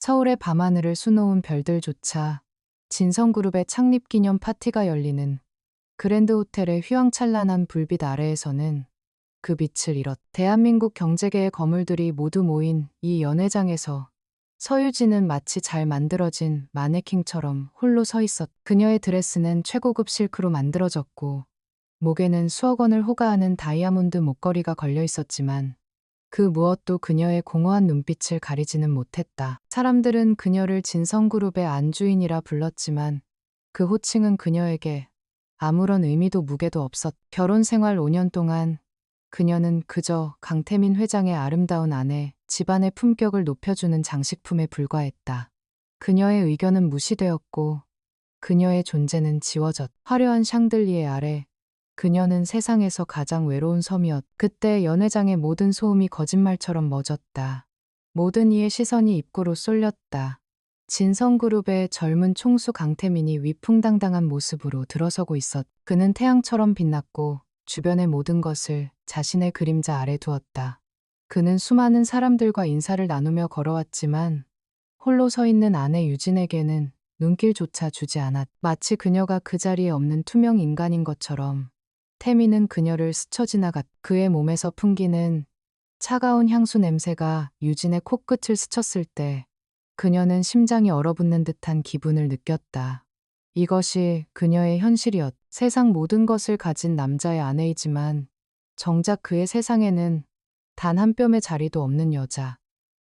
서울의 밤하늘을 수놓은 별들조차 진성그룹의 창립기념 파티가 열리는 그랜드 호텔의 휘황찬란한 불빛 아래에서는 그 빛을 잃었. 대한민국 경제계의 거물들이 모두 모인 이 연회장에서 서유진은 마치 잘 만들어진 마네킹처럼 홀로 서 있었. 그녀의 드레스는 최고급 실크로 만들어졌고 목에는 수억 원을 호가하는 다이아몬드 목걸이가 걸려 있었지만 그 무엇도 그녀의 공허한 눈빛을 가리지는 못했다. 사람들은 그녀를 진성그룹의 안주인이라 불렀지만 그 호칭은 그녀에게 아무런 의미도 무게도 없었. 결혼 생활 5년 동안 그녀는 그저 강태민 회장의 아름다운 아내, 집안의 품격을 높여주는 장식품에 불과했다. 그녀의 의견은 무시되었고 그녀의 존재는 지워졌. 화려한 샹들리에 아래 그녀는 세상에서 가장 외로운 섬이었. 그때 연회장의 모든 소음이 거짓말처럼 멎었다. 모든 이의 시선이 입구로 쏠렸다. 진성그룹의 젊은 총수 강태민이 위풍당당한 모습으로 들어서고 있었. 그는 태양처럼 빛났고 주변의 모든 것을 자신의 그림자 아래 두었다. 그는 수많은 사람들과 인사를 나누며 걸어왔지만 홀로 서 있는 아내 유진에게는 눈길조차 주지 않았. 마치 그녀가 그 자리에 없는 투명 인간인 것처럼 태미는 그녀를 스쳐 지나갔. 그의 몸에서 풍기는 차가운 향수 냄새가 유진의 코끝을 스쳤을 때 그녀는 심장이 얼어붙는 듯한 기분을 느꼈다. 이것이 그녀의 현실이었. 세상 모든 것을 가진 남자의 아내이지만 정작 그의 세상에는 단 한 뼘의 자리도 없는 여자.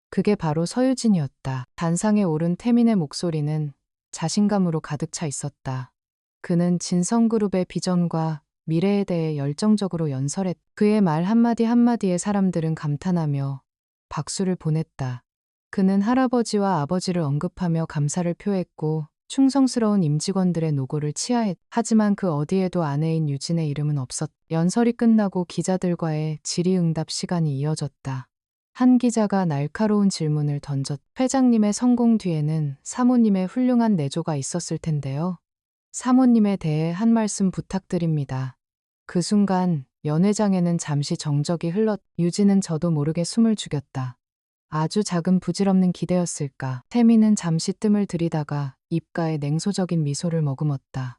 그게 바로 서유진이었다. 단상에 오른 태민의 목소리는 자신감으로 가득 차 있었다. 그는 진성그룹의 비전과 미래에 대해 열정적으로 연설했. 그의 말 한마디 한마디에 사람들은 감탄하며 박수를 보냈다. 그는 할아버지와 아버지를 언급하며 감사를 표했고 충성스러운 임직원들의 노고를 치하했. 하지만 그 어디에도 아내인 유진의 이름은 없었. 연설이 끝나고 기자들과의 질의응답 시간이 이어졌다. 한 기자가 날카로운 질문을 던졌. 회장님의 성공 뒤에는 사모님의 훌륭한 내조가 있었을 텐데요. 사모님에 대해 한 말씀 부탁드립니다. 그 순간 연회장에는 잠시 정적이 흘렀. 유진은 저도 모르게 숨을 죽였다. 아주 작은 부질없는 기대였을까. 태미는 잠시 뜸을 들이다가 입가에 냉소적인 미소를 머금었다.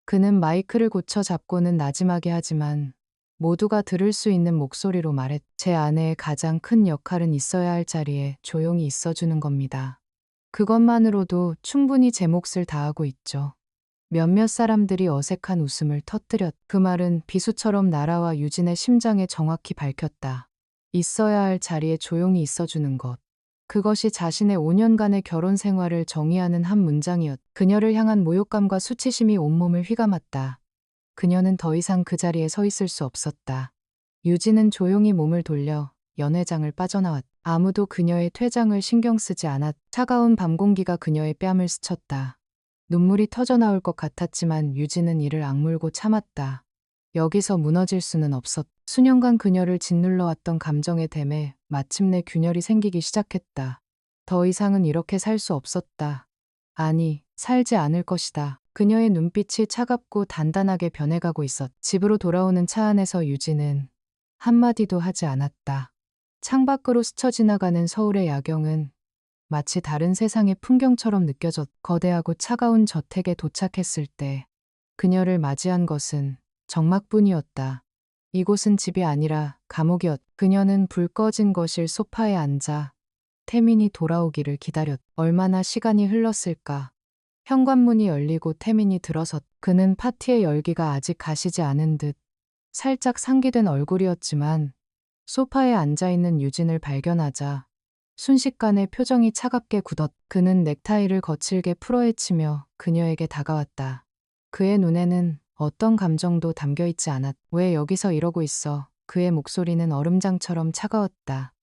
그는 마이크를 고쳐 잡고는 나지막이 하지만 모두가 들을 수 있는 목소리로 말했. 제 아내의 가장 큰 역할은 있어야 할 자리에 조용히 있어주는 겁니다. 그것만으로도 충분히 제 몫을 다하고 있죠. 몇몇 사람들이 어색한 웃음을 터뜨렸. 그 말은 비수처럼 날아와 유진의 심장에 정확히 밝혔다. 있어야 할 자리에 조용히 있어주는 것. 그것이 자신의 5년간의 결혼 생활을 정의하는 한 문장이었. 그녀를 향한 모욕감과 수치심이 온몸을 휘감았다. 그녀는 더 이상 그 자리에 서 있을 수 없었다. 유진은 조용히 몸을 돌려 연회장을 빠져나왔. 아무도 그녀의 퇴장을 신경 쓰지 않았. 차가운 밤 공기가 그녀의 뺨을 스쳤다. 눈물이 터져나올 것 같았지만 유진은 이를 악물고 참았다. 여기서 무너질 수는 없었. 수년간 그녀를 짓눌러왔던 감정의 댐에 마침내 균열이 생기기 시작했다. 더 이상은 이렇게 살 수 없었다. 아니, 살지 않을 것이다. 그녀의 눈빛이 차갑고 단단하게 변해가고 있었. 집으로 돌아오는 차 안에서 유진은 한마디도 하지 않았다. 창밖으로 스쳐 지나가는 서울의 야경은 마치 다른 세상의 풍경처럼 느껴졌. 거대하고 차가운 저택에 도착했을 때 그녀를 맞이한 것은 적막뿐이었다. 이곳은 집이 아니라 감옥이었. 그녀는 불 꺼진 거실 소파에 앉아 태민이 돌아오기를 기다렸. 얼마나 시간이 흘렀을까. 현관문이 열리고 태민이 들어섰. 그는 파티의 열기가 아직 가시지 않은 듯 살짝 상기된 얼굴이었지만 소파에 앉아있는 유진을 발견하자 순식간에 표정이 차갑게 굳었. 그는 넥타이를 거칠게 풀어헤치며 그녀에게 다가왔다. 그의 눈에는 어떤 감정도 담겨있지 않았. 왜 여기서 이러고 있어? 그의 목소리는 얼음장처럼 차가웠다.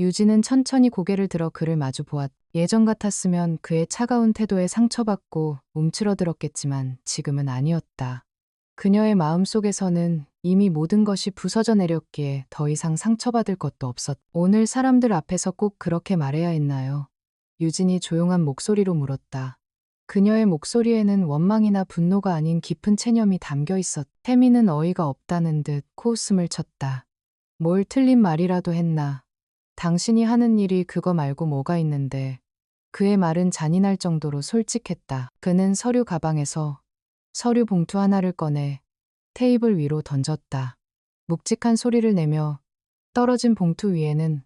유진은 천천히 고개를 들어 그를 마주 보았. 예전 같았으면 그의 차가운 태도에 상처받고 움츠러들었겠지만 지금은 아니었다. 그녀의 마음속에서는 이미 모든 것이 부서져 내렸기에 더 이상 상처받을 것도 없었. 오늘 사람들 앞에서 꼭 그렇게 말해야 했나요? 유진이 조용한 목소리로 물었다. 그녀의 목소리에는 원망이나 분노가 아닌 깊은 체념이 담겨 있었. 태미는 어이가 없다는 듯 코웃음을 쳤다. 뭘 틀린 말이라도 했나? 당신이 하는 일이 그거 말고 뭐가 있는데. 그의 말은 잔인할 정도로 솔직했다. 그는 서류 가방에서 서류 봉투 하나를 꺼내 테이블 위로 던졌다. 묵직한 소리를 내며 떨어진 봉투 위에는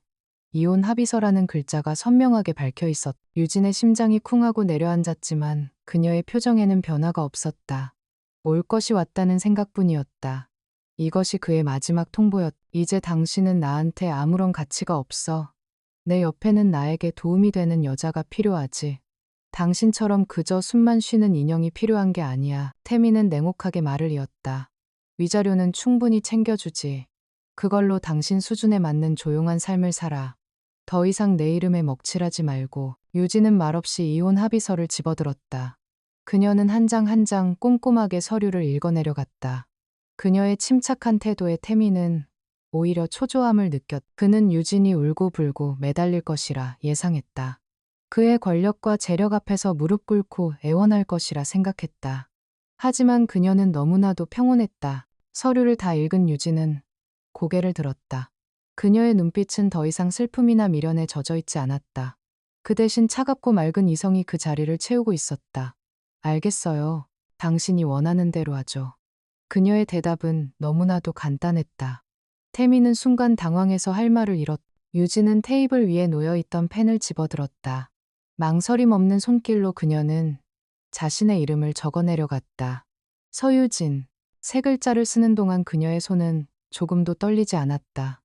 이혼 합의서라는 글자가 선명하게 밝혀 있었다. 유진의 심장이 쿵하고 내려앉았지만 그녀의 표정에는 변화가 없었다. 올 것이 왔다는 생각뿐이었다. 이것이 그의 마지막 통보였다. 이제 당신은 나한테 아무런 가치가 없어. 내 옆에는 나에게 도움이 되는 여자가 필요하지. 당신처럼 그저 숨만 쉬는 인형이 필요한 게 아니야. 태미는 냉혹하게 말을 이었다. 위자료는 충분히 챙겨주지. 그걸로 당신 수준에 맞는 조용한 삶을 살아. 더 이상 내 이름에 먹칠하지 말고. 유진은 말없이 이혼 합의서를 집어들었다. 그녀는 한 장 한 장 꼼꼼하게 서류를 읽어내려갔다. 그녀의 침착한 태도에 태미는 오히려 초조함을 느꼈다. 그는 유진이 울고불고 매달릴 것이라 예상했다. 그의 권력과 재력 앞에서 무릎 꿇고 애원할 것이라 생각했다. 하지만 그녀는 너무나도 평온했다. 서류를 다 읽은 유진은 고개를 들었다. 그녀의 눈빛은 더 이상 슬픔이나 미련에 젖어있지 않았다. 그 대신 차갑고 맑은 이성이 그 자리를 채우고 있었다. 알겠어요. 당신이 원하는 대로 하죠. 그녀의 대답은 너무나도 간단했다. 태미는 순간 당황해서 할 말을 잃었다. 유진은 테이블 위에 놓여있던 펜을 집어들었다. 망설임 없는 손길로 그녀는 자신의 이름을 적어내려갔다. 서유진. 세 글자를 쓰는 동안 그녀의 손은 조금도 떨리지 않았다.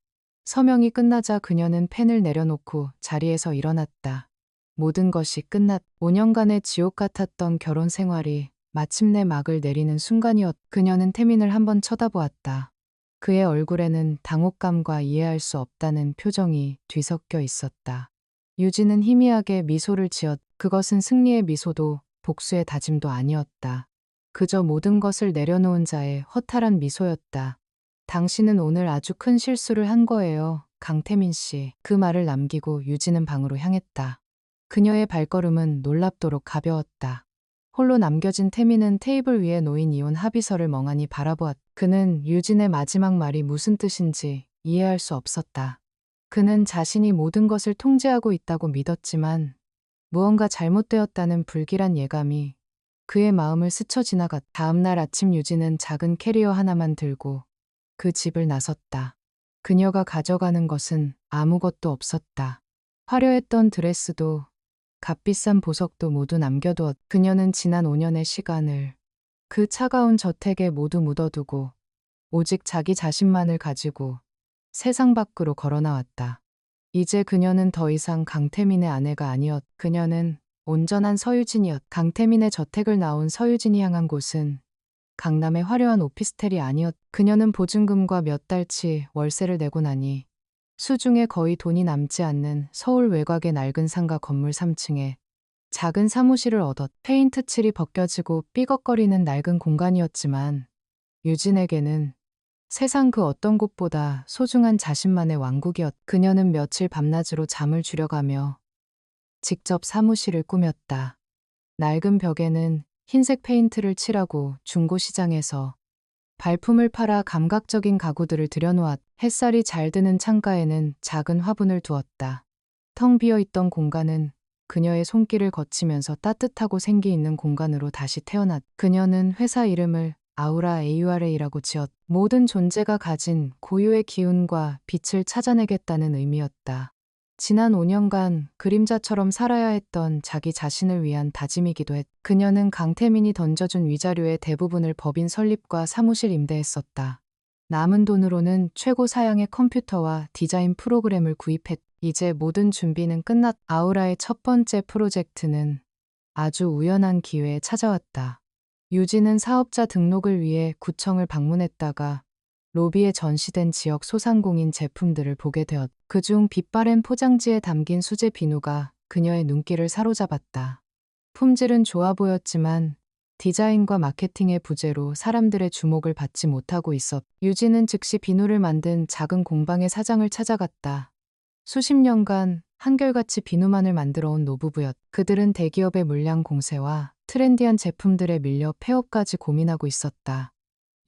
서명이 끝나자 그녀는 펜을 내려놓고 자리에서 일어났다. 모든 것이 끝났. 5년간의 지옥 같았던 결혼 생활이 마침내 막을 내리는 순간이었다. 그녀는 태민을 한번 쳐다보았다. 그의 얼굴에는 당혹감과 이해할 수 없다는 표정이 뒤섞여 있었다. 유진은 희미하게 미소를 지었. 그것은 승리의 미소도 복수의 다짐도 아니었다. 그저 모든 것을 내려놓은 자의 허탈한 미소였다. 당신은 오늘 아주 큰 실수를 한 거예요, 강태민 씨. 그 말을 남기고 유진은 방으로 향했다. 그녀의 발걸음은 놀랍도록 가벼웠다. 홀로 남겨진 태민은 테이블 위에 놓인 이혼 합의서를 멍하니 바라보았다. 그는 유진의 마지막 말이 무슨 뜻인지 이해할 수 없었다. 그는 자신이 모든 것을 통제하고 있다고 믿었지만 무언가 잘못되었다는 불길한 예감이 그의 마음을 스쳐 지나갔다. 다음 날 아침 유진은 작은 캐리어 하나만 들고 그 집을 나섰다. 그녀가 가져가는 것은 아무것도 없었다. 화려했던 드레스도 값비싼 보석도 모두 남겨두었다. 그녀는 지난 5년의 시간을 그 차가운 저택에 모두 묻어두고 오직 자기 자신만을 가지고 세상 밖으로 걸어나왔다. 이제 그녀는 더 이상 강태민의 아내가 아니었다. 그녀는 온전한 서유진이었다. 강태민의 저택을 나온 서유진이 향한 곳은 강남의 화려한 오피스텔이 아니었다. 그녀는 보증금과 몇 달치 월세를 내고 나니 수중에 거의 돈이 남지 않는 서울 외곽의 낡은 상가 건물 3층에 작은 사무실을 얻었다. 페인트 칠이 벗겨지고 삐걱거리는 낡은 공간이었지만 유진에게는 세상 그 어떤 곳보다 소중한 자신만의 왕국이었다. 그녀는 며칠 밤낮으로 잠을 줄여가며 직접 사무실을 꾸몄다. 낡은 벽에는 흰색 페인트를 칠하고 중고시장에서 발품을 팔아 감각적인 가구들을 들여놓았다. 햇살이 잘 드는 창가에는 작은 화분을 두었다. 텅 비어있던 공간은 그녀의 손길을 거치면서 따뜻하고 생기 있는 공간으로 다시 태어났다. 그녀는 회사 이름을 아우라 AURA라고 지었다. 모든 존재가 가진 고유의 기운과 빛을 찾아내겠다는 의미였다. 지난 5년간 그림자처럼 살아야 했던 자기 자신을 위한 다짐이기도 했다. 그녀는 강태민이 던져준 위자료의 대부분을 법인 설립과 사무실 임대에 썼다. 남은 돈으로는 최고 사양의 컴퓨터와 디자인 프로그램을 구입했다. 이제 모든 준비는 끝났다. 아우라의 첫 번째 프로젝트는 아주 우연한 기회에 찾아왔다. 유진은 사업자 등록을 위해 구청을 방문했다가 로비에 전시된 지역 소상공인 제품들을 보게 되었다. 그중 빛바랜 포장지에 담긴 수제 비누가 그녀의 눈길을 사로잡았다. 품질은 좋아 보였지만 디자인과 마케팅의 부재로 사람들의 주목을 받지 못하고 있었다. 유진은 즉시 비누를 만든 작은 공방의 사장을 찾아갔다. 수십 년간 한결같이 비누만을 만들어온 노부부였다. 그들은 대기업의 물량 공세와 트렌디한 제품들에 밀려 폐업까지 고민하고 있었다.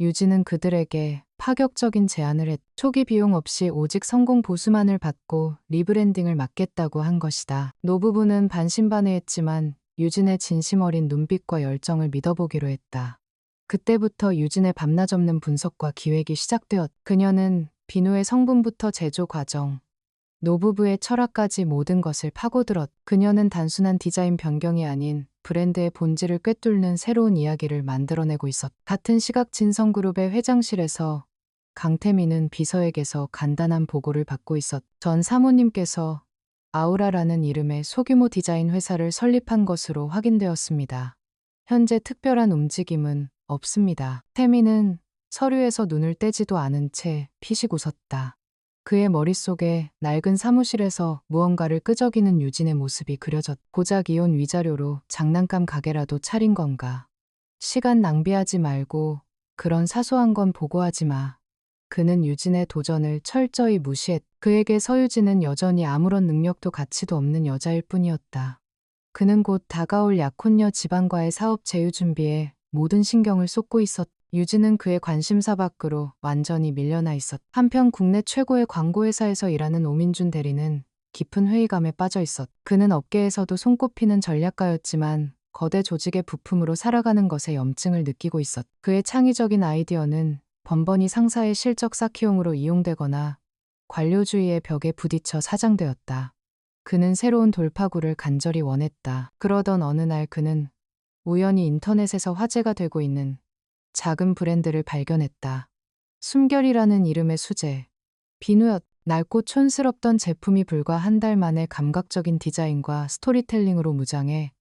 유진은 그들에게 파격적인 제안을 했. 초기 비용 없이 오직 성공 보수만을 받고 리브랜딩을 맡겠다고 한 것이다. 노부부는 반신반의했지만 유진의 진심 어린 눈빛과 열정을 믿어보기로 했다. 그때부터 유진의 밤낮 없는 분석과 기획이 시작되었. 그녀는 비누의 성분부터 제조 과정, 노부부의 철학까지 모든 것을 파고들었. 그녀는 단순한 디자인 변경이 아닌 브랜드의 본질을 꿰뚫는 새로운 이야기를 만들어내고 있었. 같은 시각 진성그룹의 회장실에서 강태민은 비서에게서 간단한 보고를 받고 있었. 전 사모님께서 아우라라는 이름의 소규모 디자인 회사를 설립한 것으로 확인되었습니다. 현재 특별한 움직임은 없습니다. 태민은 서류에서 눈을 떼지도 않은 채 피식 웃었다. 그의 머릿속에 낡은 사무실에서 무언가를 끄적이는 유진의 모습이 그려졌. 고작 이혼 위자료로 장난감 가게라도 차린 건가. 시간 낭비하지 말고 그런 사소한 건 보고하지 마. 그는 유진의 도전을 철저히 무시했. 그에게 서유진은 여전히 아무런 능력도 가치도 없는 여자일 뿐이었다. 그는 곧 다가올 약혼녀 집안과의 사업 제휴 준비에 모든 신경을 쏟고 있었. 유진은 그의 관심사 밖으로 완전히 밀려나 있었. 한편 국내 최고의 광고회사에서 일하는 오민준 대리는 깊은 회의감에 빠져 있었. 그는 업계에서도 손꼽히는 전략가였지만 거대 조직의 부품으로 살아가는 것에 염증을 느끼고 있었. 그의 창의적인 아이디어는 번번이 상사의 실적 쌓기용으로 이용되거나 관료주의의 벽에 부딪혀 사장되었다. 그는 새로운 돌파구를 간절히 원했다. 그러던 어느 날 그는 우연히 인터넷에서 화제가 되고 있는 작은 브랜드를 발견했다. 숨결이라는 이름의 수제. 비누였. 낡고 촌스럽던 제품이 불과 한 달 만에 감각적인 디자인과 스토리텔링으로 무장해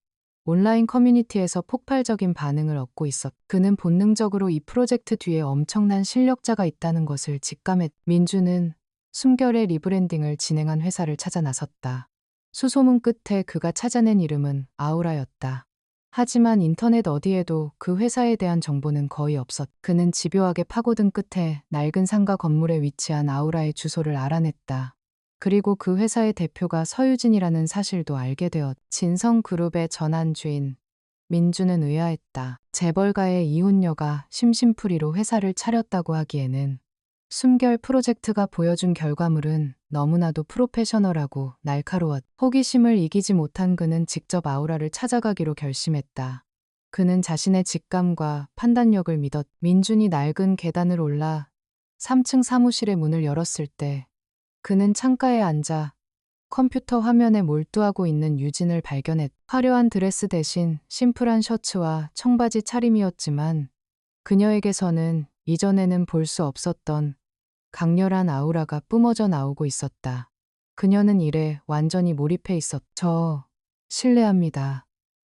온라인 커뮤니티에서 폭발적인 반응을 얻고 있었. 그는 본능적으로 이 프로젝트 뒤에 엄청난 실력자가 있다는 것을 직감했. 민주는 숨결의 리브랜딩을 진행한 회사를 찾아 나섰다. 수소문 끝에 그가 찾아낸 이름은 아우라였다. 하지만 인터넷 어디에도 그 회사에 대한 정보는 거의 없었. 그는 집요하게 파고든 끝에 낡은 상가 건물에 위치한 아우라의 주소를 알아냈다. 그리고 그 회사의 대표가 서유진이라는 사실도 알게 되었. 진성그룹의 전환 주인 민주는 의아했다. 재벌가의 이혼녀가 심심풀이로 회사를 차렸다고 하기에는 숨결 프로젝트가 보여준 결과물은 너무나도 프로페셔널하고 날카로웠. 호기심을 이기지 못한 그는 직접 아우라를 찾아가기로 결심했다. 그는 자신의 직감과 판단력을 믿었. 민준이 낡은 계단을 올라 3층 사무실의 문을 열었을 때 그는 창가에 앉아 컴퓨터 화면에 몰두하고 있는 유진을 발견했. 화려한 드레스 대신 심플한 셔츠와 청바지 차림이었지만 그녀에게서는 이전에는 볼 수 없었던 강렬한 아우라가 뿜어져 나오고 있었다. 그녀는 일에 완전히 몰입해 있었. 실례합니다.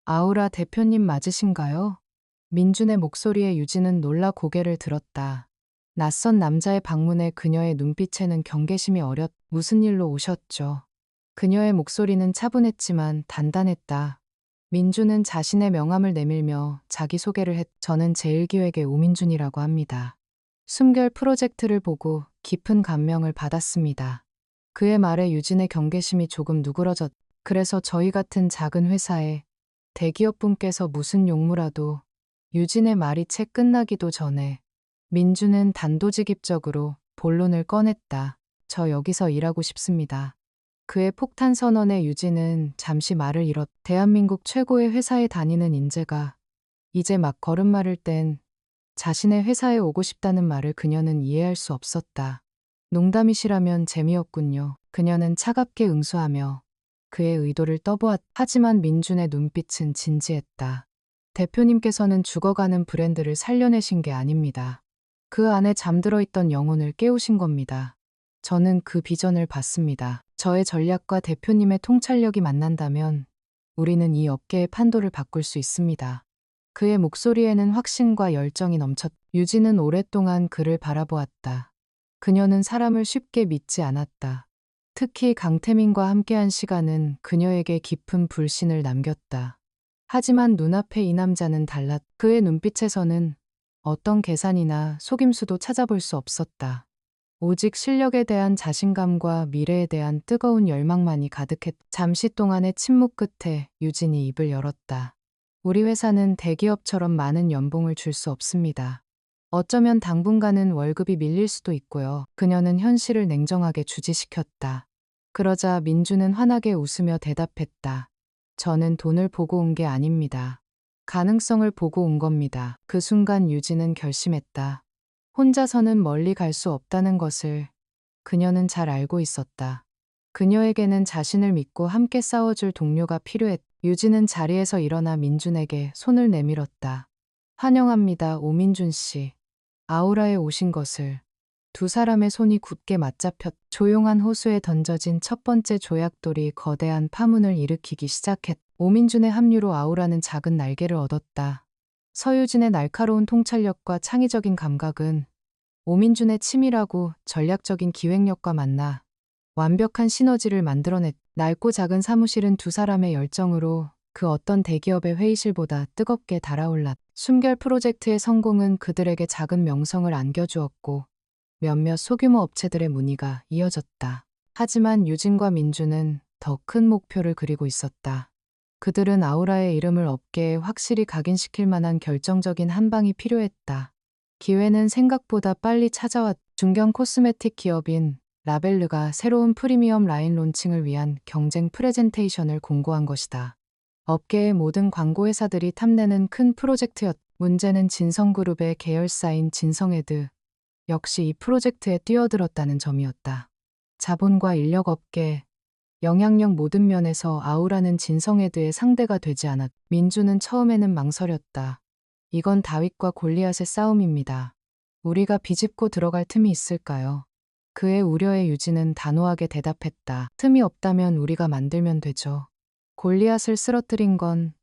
아우라 대표님 맞으신가요? 민준의 목소리에 유진은 놀라 고개를 들었다. 낯선 남자의 방문에 그녀의 눈빛에는 경계심이 어렸. 무슨 일로 오셨죠? 그녀의 목소리는 차분했지만 단단했다. 민준은 자신의 명함을 내밀며 자기소개를 했. 저는 제1기획의 오민준이라고 합니다. 숨결 프로젝트를 보고 깊은 감명을 받았습니다. 그의 말에 유진의 경계심이 조금 누그러졌. 그래서 저희 같은 작은 회사에 대기업분께서 무슨 용무라도. 유진의 말이 채 끝나기도 전에 민주는 단도직입적으로 본론을 꺼냈다. 저 여기서 일하고 싶습니다. 그의 폭탄 선언에 유진은 잠시 말을 잃었. 대한민국 최고의 회사에 다니는 인재가 이제 막 걸음마를 뗀 자신의 회사에 오고 싶다는 말을 그녀는 이해할 수 없었다. 농담이시라면 재미없군요. 그녀는 차갑게 응수하며 그의 의도를 떠보았. 하지만 민준의 눈빛은 진지했다. 대표님께서는 죽어가는 브랜드를 살려내신 게 아닙니다. 그 안에 잠들어 있던 영혼을 깨우신 겁니다. 저는 그 비전을 봤습니다. 저의 전략과 대표님의 통찰력이 만난다면 우리는 이 업계의 판도를 바꿀 수 있습니다. 그의 목소리에는 확신과 열정이 넘쳤. 유진은 오랫동안 그를 바라보았다. 그녀는 사람을 쉽게 믿지 않았다. 특히 강태민과 함께한 시간은 그녀에게 깊은 불신을 남겼다. 하지만 눈앞의 이 남자는 달랐. 그의 눈빛에서는 어떤 계산이나 속임수도 찾아볼 수 없었다. 오직 실력에 대한 자신감과 미래에 대한 뜨거운 열망만이 가득했. 잠시 동안의 침묵 끝에 유진이 입을 열었다. 우리 회사는 대기업처럼 많은 연봉을 줄 수 없습니다. 어쩌면 당분간은 월급이 밀릴 수도 있고요. 그녀는 현실을 냉정하게 주지시켰다. 그러자 민주는 환하게 웃으며 대답했다. 저는 돈을 보고 온 게 아닙니다. 가능성을 보고 온 겁니다. 그 순간 유진은 결심했다. 혼자서는 멀리 갈 수 없다는 것을 그녀는 잘 알고 있었다. 그녀에게는 자신을 믿고 함께 싸워줄 동료가 필요했다. 유진은 자리에서 일어나 민준에게 손을 내밀었다. 환영합니다, 오민준 씨. 아우라에 오신 것을. 두 사람의 손이 굳게 맞잡혔. 조용한 호수에 던져진 첫 번째 조약돌이 거대한 파문을 일으키기 시작했. 오민준의 합류로 아우라는 작은 날개를 얻었다. 서유진의 날카로운 통찰력과 창의적인 감각은 오민준의 치밀하고 전략적인 기획력과 만나 완벽한 시너지를 만들어냈. 낡고 작은 사무실은 두 사람의 열정으로 그 어떤 대기업의 회의실보다 뜨겁게 달아올랐. 숨결 프로젝트의 성공은 그들에게 작은 명성을 안겨주었고 몇몇 소규모 업체들의 문의가 이어졌다. 하지만 유진과 민주는 더 큰 목표를 그리고 있었다. 그들은 아우라의 이름을 업계에 확실히 각인시킬 만한 결정적인 한 방이 필요했다. 기회는 생각보다 빨리 찾아왔. 중견 코스메틱 기업인 라벨르가 새로운 프리미엄 라인 론칭을 위한 경쟁 프레젠테이션을 공고한 것이다. 업계의 모든 광고 회사들이 탐내는 큰 프로젝트였. 문제는 진성그룹의 계열사인 진성에드 역시 이 프로젝트에 뛰어들었다는 점이었다. 자본과 인력 업계, 영향력 모든 면에서 아우라는 진성에드의 상대가 되지 않았. 민주는 처음에는 망설였다. 이건 다윗과 골리앗의 싸움입니다. 우리가 비집고 들어갈 틈이 있을까요? 그의 우려에 유진은 단호하게 대답했다. 틈이 없다면 우리가 만들면 되죠. 골리앗을 쓰러뜨린 건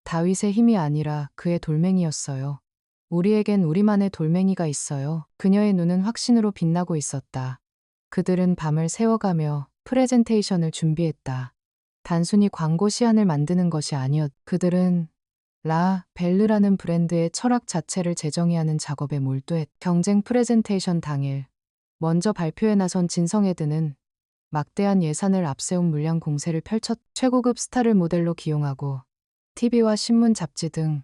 다윗의 힘이 아니라 그의 돌멩이였어요. 우리에겐 우리만의 돌멩이가 있어요. 그녀의 눈은 확신으로 빛나고 있었다. 그들은 밤을 새워가며 프레젠테이션을 준비했다. 단순히 광고 시안을 만드는 것이 아니었. 그들은 라 벨르라는 브랜드의 철학 자체를 재정의하는 작업에 몰두했. 경쟁 프레젠테이션 당일 먼저 발표에 나선 진성에드는 막대한 예산을 앞세운 물량 공세를 펼쳤. 최고급 스타를 모델로 기용하고 TV와 신문 잡지 등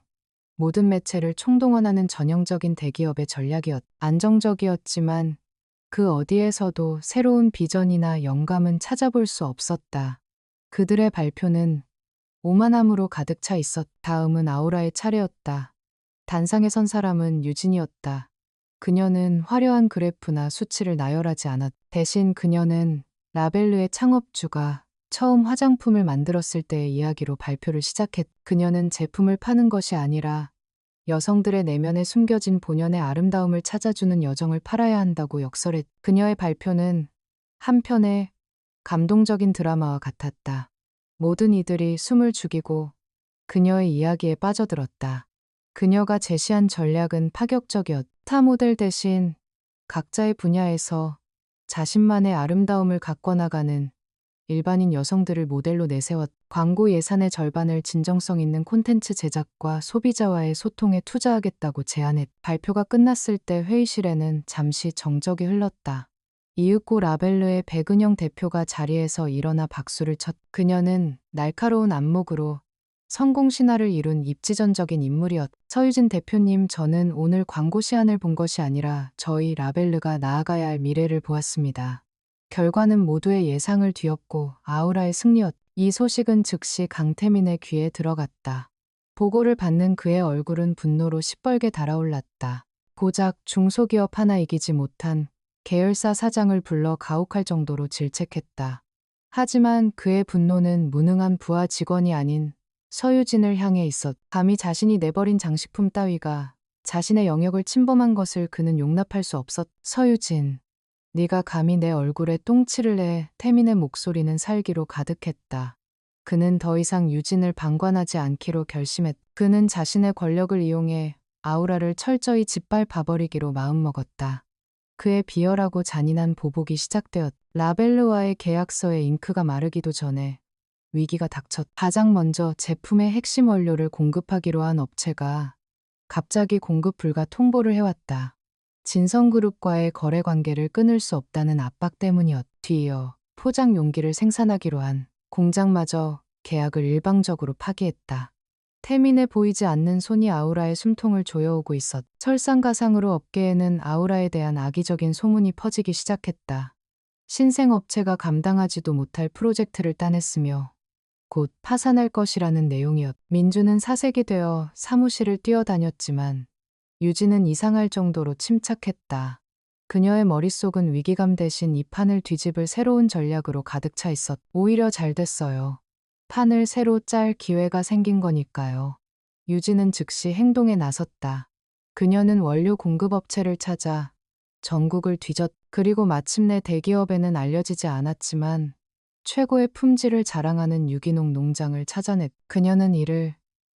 모든 매체를 총동원하는 전형적인 대기업의 전략이었. 안정적이었지만 그 어디에서도 새로운 비전이나 영감은 찾아볼 수 없었다. 그들의 발표는 오만함으로 가득 차 있었. 다음은 아우라의 차례였다. 단상에 선 사람은 유진이었다. 그녀는 화려한 그래프나 수치를 나열하지 않았. 대신 그녀는 라벨르의 창업주가 처음 화장품을 만들었을 때의 이야기로 발표를 시작했. 그녀는 제품을 파는 것이 아니라 여성들의 내면에 숨겨진 본연의 아름다움을 찾아주는 여정을 팔아야 한다고 역설했. 그녀의 발표는 한편의 감동적인 드라마와 같았다. 모든 이들이 숨을 죽이고 그녀의 이야기에 빠져들었다. 그녀가 제시한 전략은 파격적이었. 타 모델 대신 각자의 분야에서 자신만의 아름다움을 가꿔나가는 일반인 여성들을 모델로 내세웠. 광고 예산의 절반을 진정성 있는 콘텐츠 제작과 소비자와의 소통에 투자하겠다고 제안했. 발표가 끝났을 때 회의실에는 잠시 정적이 흘렀다. 이윽고 라벨르의 백은영 대표가 자리에서 일어나 박수를 쳤. 그녀는 날카로운 안목으로 성공 신화를 이룬 입지전적인 인물이었. 서유진 대표님, 저는 오늘 광고 시안을 본 것이 아니라 저희 라벨르가 나아가야 할 미래를 보았습니다. 결과는 모두의 예상을 뒤엎고 아우라의 승리였. 이 소식은 즉시 강태민의 귀에 들어갔다. 보고를 받는 그의 얼굴은 분노로 시뻘게 달아올랐다. 고작 중소기업 하나 이기지 못한 계열사 사장을 불러 가혹할 정도로 질책했다. 하지만 그의 분노는 무능한 부하 직원이 아닌 서유진을 향해 있었. 감히 자신이 내버린 장식품 따위가 자신의 영역을 침범한 것을 그는 용납할 수 없었. 서유진, 네가 감히 내 얼굴에 똥칠을 해. 태민의 목소리는 살기로 가득했다. 그는 더 이상 유진을 방관하지 않기로 결심했. 그는 자신의 권력을 이용해 아우라를 철저히 짓밟아버리기로 마음먹었다. 그의 비열하고 잔인한 보복이 시작되었. 라벨르와의 계약서에 잉크가 마르기도 전에 위기가 닥쳤. 가장 먼저 제품의 핵심 원료를 공급하기로 한 업체가 갑자기 공급 불가 통보를 해왔다. 진성그룹과의 거래 관계를 끊을 수 없다는 압박 때문이었. 뒤이어 포장 용기를 생산하기로 한 공장마저 계약을 일방적으로 파기했다. 태민해 보이지 않는 손이 아우라의 숨통을 조여오고 있었. 설상가상으로 업계에는 아우라에 대한 악의적인 소문이 퍼지기 시작했다. 신생업체가 감당하지도 못할 프로젝트를 따냈으며 곧 파산할 것이라는 내용이었. 민주는 사색이 되어 사무실을 뛰어다녔지만 유진은 이상할 정도로 침착했다. 그녀의 머릿속은 위기감 대신 이 판을 뒤집을 새로운 전략으로 가득 차 있었. 오히려 잘 됐어요. 판을 새로 짤 기회가 생긴 거니까요. 유진은 즉시 행동에 나섰다. 그녀는 원료 공급업체를 찾아 전국을 뒤졌. 그리고 마침내 대기업에는 알려지지 않았지만 최고의 품질을 자랑하는 유기농 농장을 찾아냈. 그녀는 이를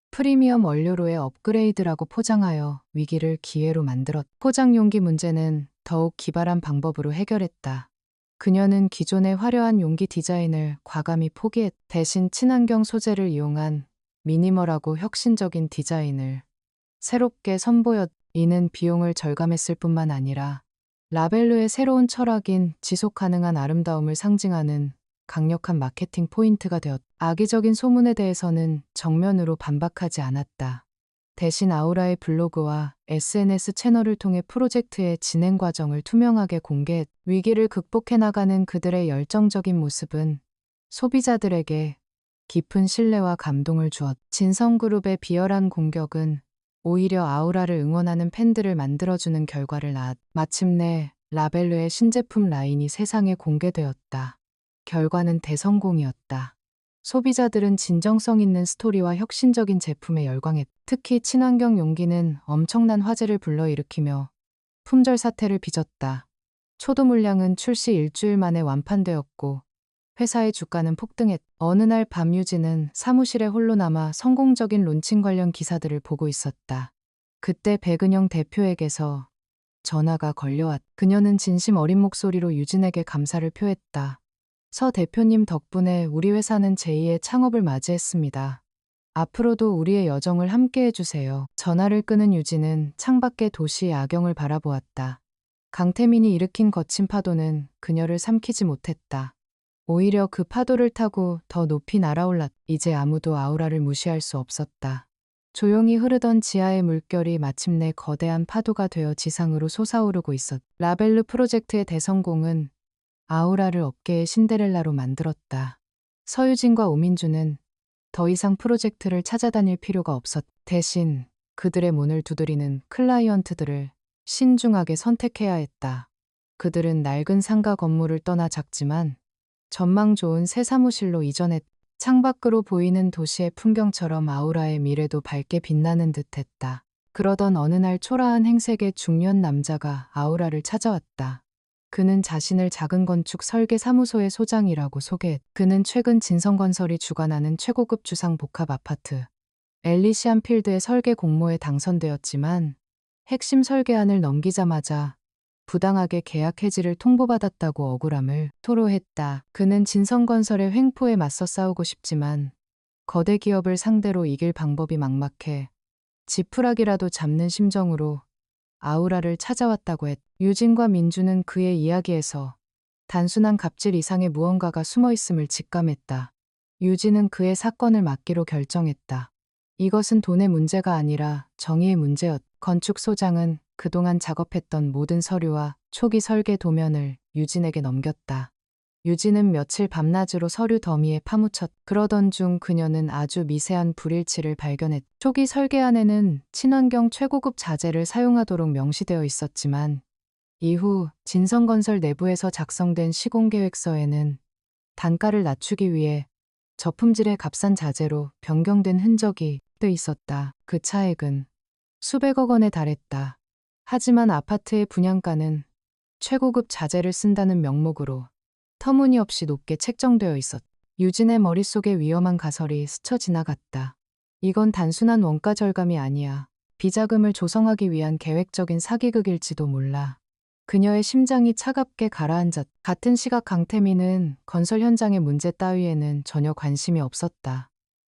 프리미엄 원료로의 업그레이드라고 포장하여 위기를 기회로 만들었. 포장 용기 문제는 더욱 기발한 방법으로 해결했다. 그녀는 기존의 화려한 용기 디자인을 과감히 포기했. 대신 친환경 소재를 이용한 미니멀하고 혁신적인 디자인을 새롭게 선보였. 이는 비용을 절감했을 뿐만 아니라 라벨루의 새로운 철학인 지속 가능한 아름다움을 상징하는 강력한 마케팅 포인트가 되었. 악의적인 소문에 대해서는 정면으로 반박하지 않았다. 대신 아우라의 블로그와 SNS 채널을 통해 프로젝트의 진행 과정을 투명하게 공개했. 위기를 극복해 나가는 그들의 열정적인 모습은 소비자들에게 깊은 신뢰와 감동을 주었. 진성그룹의 비열한 공격은 오히려 아우라를 응원하는 팬들을 만들어주는 결과를 낳았. 마침내 라벨루의 신제품 라인이 세상에 공개되었다. 결과는 대성공이었다. 소비자들은 진정성 있는 스토리와 혁신적인 제품에 열광했. 특히 친환경 용기는 엄청난 화제를 불러일으키며 품절 사태를 빚었다. 초도 물량은 출시 일주일 만에 완판되었고 회사의 주가는 폭등했. 어느 날 밤 유진은 사무실에 홀로 남아 성공적인 론칭 관련 기사들을 보고 있었다. 그때 백은영 대표에게서 전화가 걸려왔. 그녀는 진심 어린 목소리로 유진에게 감사를 표했다. 서 대표님 덕분에 우리 회사는 제2의 창업을 맞이했습니다. 앞으로도 우리의 여정을 함께 해주세요. 전화를 끊은 유진은 창밖의 도시 야경을 바라보았다. 강태민이 일으킨 거친 파도는 그녀를 삼키지 못했다. 오히려 그 파도를 타고 더 높이 날아올랐. 이제 아무도 아우라를 무시할 수 없었다. 조용히 흐르던 지하의 물결이 마침내 거대한 파도가 되어 지상으로 솟아오르고 있었. 라벨루 프로젝트의 대성공은 아우라를 업계의 신데렐라로 만들었다. 서유진과 오민주는 더 이상 프로젝트를 찾아다닐 필요가 없었. 대신 그들의 문을 두드리는 클라이언트들을 신중하게 선택해야 했다. 그들은 낡은 상가 건물을 떠나 작지만 전망 좋은 새 사무실로 이전했. 창밖으로 보이는 도시의 풍경처럼 아우라의 미래도 밝게 빛나는 듯했다. 그러던 어느 날 초라한 행색의 중년 남자가 아우라를 찾아왔다. 그는 자신을 작은 건축 설계 사무소의 소장이라고 소개했. 그는 최근 진성건설이 주관하는 최고급 주상 복합 아파트 엘리시안 필드의 설계 공모에 당선되었지만 핵심 설계안을 넘기자마자 부당하게 계약 해지를 통보받았다고 억울함을 토로했다. 그는 진성건설의 횡포에 맞서 싸우고 싶지만 거대 기업을 상대로 이길 방법이 막막해 지푸라기라도 잡는 심정으로 아우라를 찾아왔다고 했. 유진과 민주는 그의 이야기에서 단순한 갑질 이상의 무언가가 숨어 있음을 직감했다. 유진은 그의 사건을 맡기로 결정했다. 이것은 돈의 문제가 아니라 정의의 문제였. 건축소장은 그동안 작업했던 모든 서류와 초기 설계 도면을 유진에게 넘겼다. 유진은 며칠 밤낮으로 서류 더미에 파묻혔. 그러던 중 그녀는 아주 미세한 불일치를 발견했. 초기 설계안에는 친환경 최고급 자재를 사용하도록 명시되어 있었지만 이후 진성건설 내부에서 작성된 시공계획서에는 단가를 낮추기 위해 저품질의 값싼 자재로 변경된 흔적이 돼 있었다. 그 차액은 수백억 원에 달했다. 하지만 아파트의 분양가는 최고급 자재를 쓴다는 명목으로 터무니없이 높게 책정되어 있었. 유진의 머릿속에 위험한 가설이 스쳐 지나갔다. 이건 단순한 원가 절감이 아니야. 비자금을 조성하기 위한 계획적인 사기극일지도 몰라. 그녀의 심장이 차갑게 가라앉았. 같은 시각 강태민은 건설 현장의 문제 따위에는 전혀 관심이 없었다.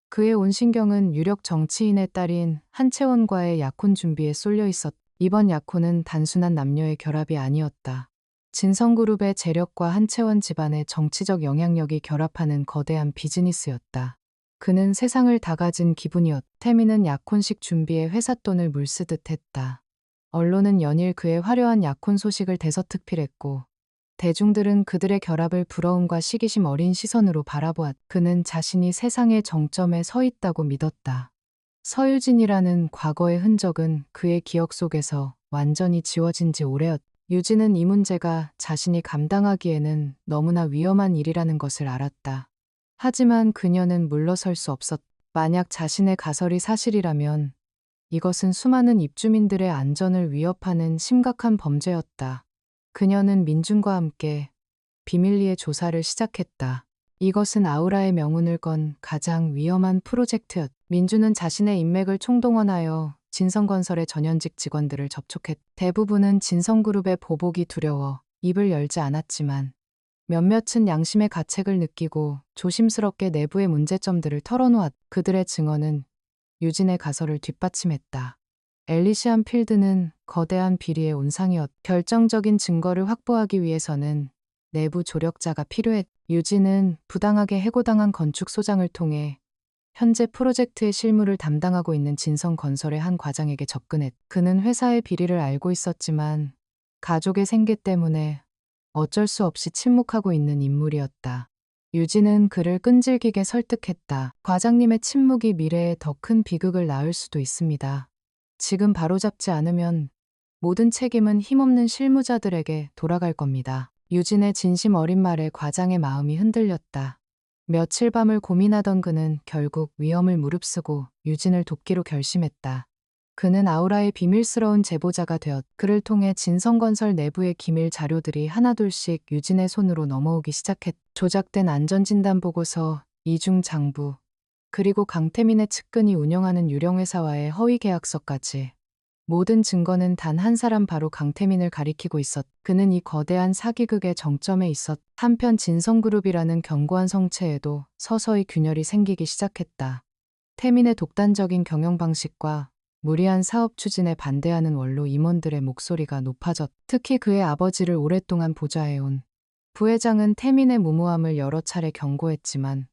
그의 온 신경은 유력 정치인의 딸인 한채원과의 약혼 준비에 쏠려 있었. 이번 약혼은 단순한 남녀의 결합이 아니었다. 진성그룹의 재력과 한채원 집안의 정치적 영향력이 결합하는 거대한 비즈니스였다. 그는 세상을 다 가진 기분이었다. 태민은 약혼식 준비에 회사 돈을 물쓰듯 했다. 언론은 연일 그의 화려한 약혼 소식을 대서특필했고 대중들은 그들의 결합을 부러움과 시기심 어린 시선으로 바라보았다. 그는 자신이 세상의 정점에 서 있다고 믿었다. 서유진이라는 과거의 흔적은 그의 기억 속에서 완전히 지워진 지 오래였다. 유진은 이 문제가 자신이 감당하기에는 너무나 위험한 일이라는 것을 알았다. 하지만 그녀는 물러설 수 없었다. 만약 자신의 가설이 사실이라면 이것은 수많은 입주민들의 안전을 위협하는 심각한 범죄였다. 그녀는 민준과 함께 비밀리에 조사를 시작했다. 이것은 아우라의 명운을 건 가장 위험한 프로젝트였다. 민준은 자신의 인맥을 총동원하여 진성건설의 전현직 직원들을 접촉했다. 대부분은 진성그룹의 보복이 두려워 입을 열지 않았지만 몇몇은 양심의 가책을 느끼고 조심스럽게 내부의 문제점들을 털어놓았다. 그들의 증언은 유진의 가설을 뒷받침했다. 엘리시안 필드는 거대한 비리의 온상이었다. 결정적인 증거를 확보하기 위해서는 내부 조력자가 필요했다. 유진은 부당하게 해고당한 건축소장을 통해 현재 프로젝트의 실무를 담당하고 있는 진성건설의 한 과장에게 접근했다. 그는 회사의 비리를 알고 있었지만 가족의 생계 때문에 어쩔 수 없이 침묵하고 있는 인물이었다. 유진은 그를 끈질기게 설득했다. 과장님의 침묵이 미래에 더 큰 비극을 낳을 수도 있습니다. 지금 바로잡지 않으면 모든 책임은 힘없는 실무자들에게 돌아갈 겁니다. 유진의 진심 어린 말에 과장의 마음이 흔들렸다. 며칠 밤을 고민하던 그는 결국 위험을 무릅쓰고 유진을 돕기로 결심했다. 그는 아우라의 비밀스러운 제보자가 되었. 그를 통해 진성건설 내부의 기밀 자료들이 하나둘씩 유진의 손으로 넘어오기 시작했. 조작된 안전진단 보고서, 이중 장부, 그리고 강태민의 측근이 운영하는 유령회사와의 허위 계약서까지. 모든 증거는 단 한 사람 바로 강태민을 가리키고 있었. 그는 이 거대한 사기극의 정점에 있었. 한편 진성그룹이라는 견고한 성체에도 서서히 균열이 생기기 시작했다. 태민의 독단적인 경영 방식과 무리한 사업 추진에 반대하는 원로 임원들의 목소리가 높아졌. 특히 그의 아버지를 오랫동안 보좌해온 부회장은 태민의 무모함을 여러 차례 경고했지만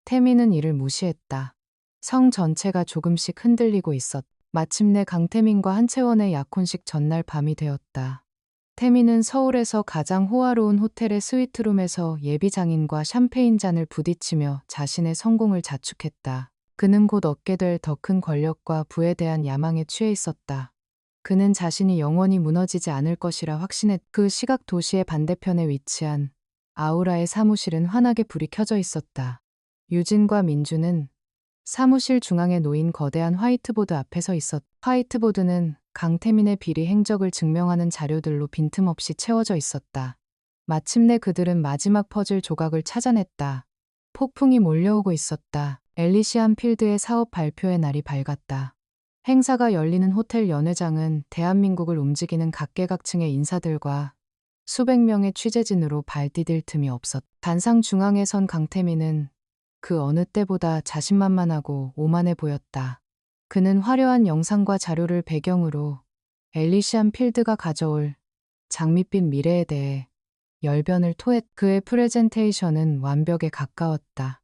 태민은 이를 무시했다. 성 전체가 조금씩 흔들리고 있었. 마침내 강태민과 한채원의 약혼식 전날 밤이 되었다. 태민은 서울에서 가장 호화로운 호텔의 스위트룸에서 예비 장인과 샴페인 잔을 부딪히며 자신의 성공을 자축했다. 그는 곧 얻게 될 더 큰 권력과 부에 대한 야망에 취해 있었다. 그는 자신이 영원히 무너지지 않을 것이라 확신했. 그 시각 도시의 반대편에 위치한 아우라의 사무실은 환하게 불이 켜져 있었다. 유진과 민주는 사무실 중앙에 놓인 거대한 화이트보드 앞에 서 있었. 화이트보드는 강태민의 비리 행적을 증명하는 자료들로 빈틈없이 채워져 있었다. 마침내 그들은 마지막 퍼즐 조각을 찾아냈다. 폭풍이 몰려오고 있었다. 엘리시안 필드의 사업 발표의 날이 밝았다. 행사가 열리는 호텔 연회장은 대한민국을 움직이는 각계각층의 인사들과 수백 명의 취재진으로 발 디딜 틈이 없었. 단상 중앙에 선 강태민은 그 어느 때보다 자신만만하고 오만해 보였다. 그는 화려한 영상과 자료를 배경으로 엘리시안 필드가 가져올 장밋빛 미래에 대해 열변을 토했. 그의 프레젠테이션은 완벽에 가까웠다.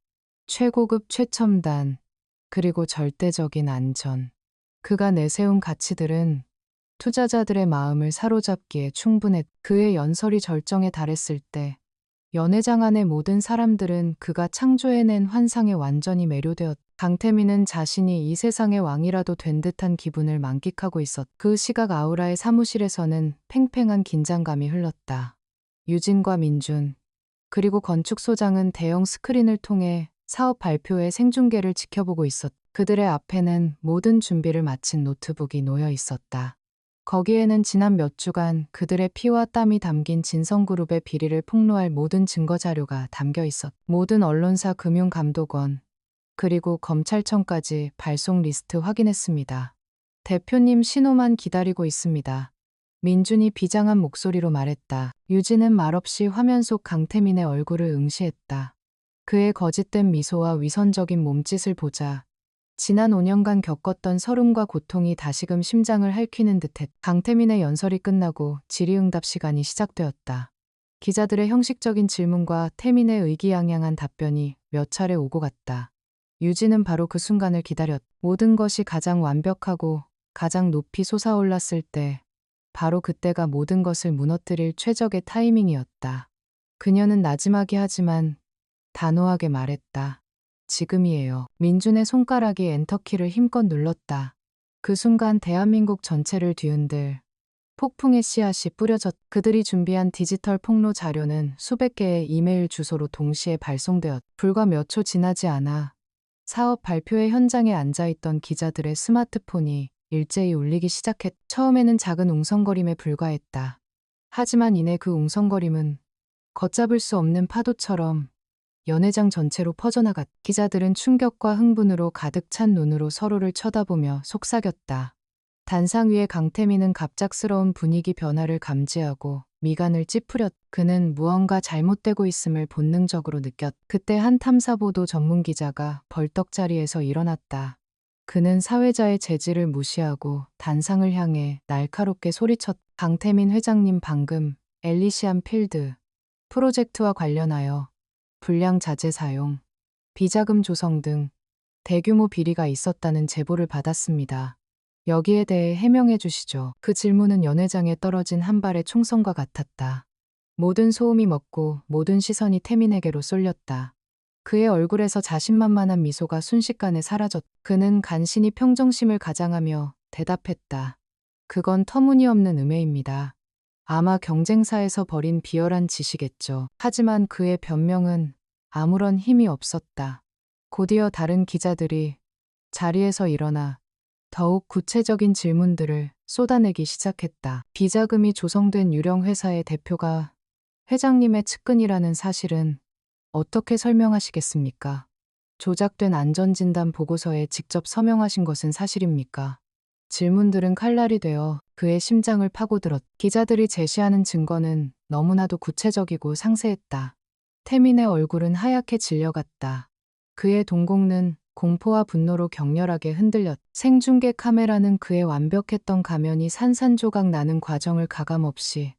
최고급 최첨단, 그리고 절대적인 안전. 그가 내세운 가치들은 투자자들의 마음을 사로잡기에 충분했. 그의 연설이 절정에 달했을 때 연회장 안의 모든 사람들은 그가 창조해낸 환상에 완전히 매료되었. 강태민은 자신이 이 세상의 왕이라도 된 듯한 기분을 만끽하고 있었. 그 시각 아우라의 사무실에서는 팽팽한 긴장감이 흘렀다. 유진과 민준, 그리고 건축소장은 대형 스크린을 통해 사업 발표의 생중계를 지켜보고 있었. 그들의 앞에는 모든 준비를 마친 노트북이 놓여 있었다. 거기에는 지난 몇 주간 그들의 피와 땀이 담긴 진성그룹의 비리를 폭로할 모든 증거자료가 담겨 있었. 모든 언론사 금융감독원, 그리고 검찰청까지 발송 리스트 확인했습니다. 대표님 신호만 기다리고 있습니다. 민준이 비장한 목소리로 말했다. 유진은 말없이 화면 속 강태민의 얼굴을 응시했다. 그의 거짓된 미소와 위선적인 몸짓을 보자 지난 5년간 겪었던 서름과 고통이 다시금 심장을 핥히는 듯했. 강태민의 연설이 끝나고 질의응답 시간이 시작되었다. 기자들의 형식적인 질문과 태민의 의기양양한 답변이 몇 차례 오고 갔다. 유진은 바로 그 순간을 기다렸. 모든 것이 가장 완벽하고 가장 높이 솟아올랐을 때, 바로 그때가 모든 것을 무너뜨릴 최적의 타이밍이었다. 그녀는 나지막이 하지만 단호하게 말했다. 지금이에요. 민준의 손가락이 엔터키를 힘껏 눌렀다. 그 순간 대한민국 전체를 뒤흔들 폭풍의 씨앗이 뿌려졌. 그들이 준비한 디지털 폭로 자료는 수백 개의 이메일 주소로 동시에 발송되었. 불과 몇 초 지나지 않아 사업 발표회 현장에 앉아있던 기자들의 스마트폰이 일제히 울리기 시작했. 처음에는 작은 웅성거림에 불과했다. 하지만 이내 그 웅성거림은 걷잡을 수 없는 파도처럼 연회장 전체로 퍼져나갔. 기자들은 충격과 흥분으로 가득 찬 눈으로 서로를 쳐다보며 속삭였다. 단상 위의 강태민은 갑작스러운 분위기 변화를 감지하고 미간을 찌푸렸. 그는 무언가 잘못되고 있음을 본능적으로 느꼈. 그때 한 탐사보도 전문 기자가 벌떡 자리에서 일어났다. 그는 사회자의 제지를 무시하고 단상을 향해 날카롭게 소리쳤. 강태민 회장님, 방금 엘리시안 필드 프로젝트와 관련하여 불량 자재 사용, 비자금 조성 등 대규모 비리가 있었다는 제보를 받았습니다. 여기에 대해 해명해 주시죠. 그 질문은 연회장에 떨어진 한 발의 총성과 같았다. 모든 소음이 멎고 모든 시선이 태민에게로 쏠렸다. 그의 얼굴에서 자신만만한 미소가 순식간에 사라졌. 그는 간신히 평정심을 가장하며 대답했다. 그건 터무니없는 음해입니다. 아마 경쟁사에서 벌인 비열한 짓이겠죠. 하지만 그의 변명은 아무런 힘이 없었다. 곧이어 다른 기자들이 자리에서 일어나 더욱 구체적인 질문들을 쏟아내기 시작했다. 비자금이 조성된 유령 회사의 대표가 회장님의 측근이라는 사실은 어떻게 설명하시겠습니까? 조작된 안전진단 보고서에 직접 서명하신 것은 사실입니까? 질문들은 칼날이 되어 그의 심장을 파고들었. 기자들이 제시하는 증거는 너무나도 구체적이고 상세했다. 태민의 얼굴은 하얗게 질려갔다. 그의 동공은 공포와 분노로 격렬하게 흔들렸. 생중계 카메라는 그의 완벽했던 가면이 산산조각 나는 과정을 가감없이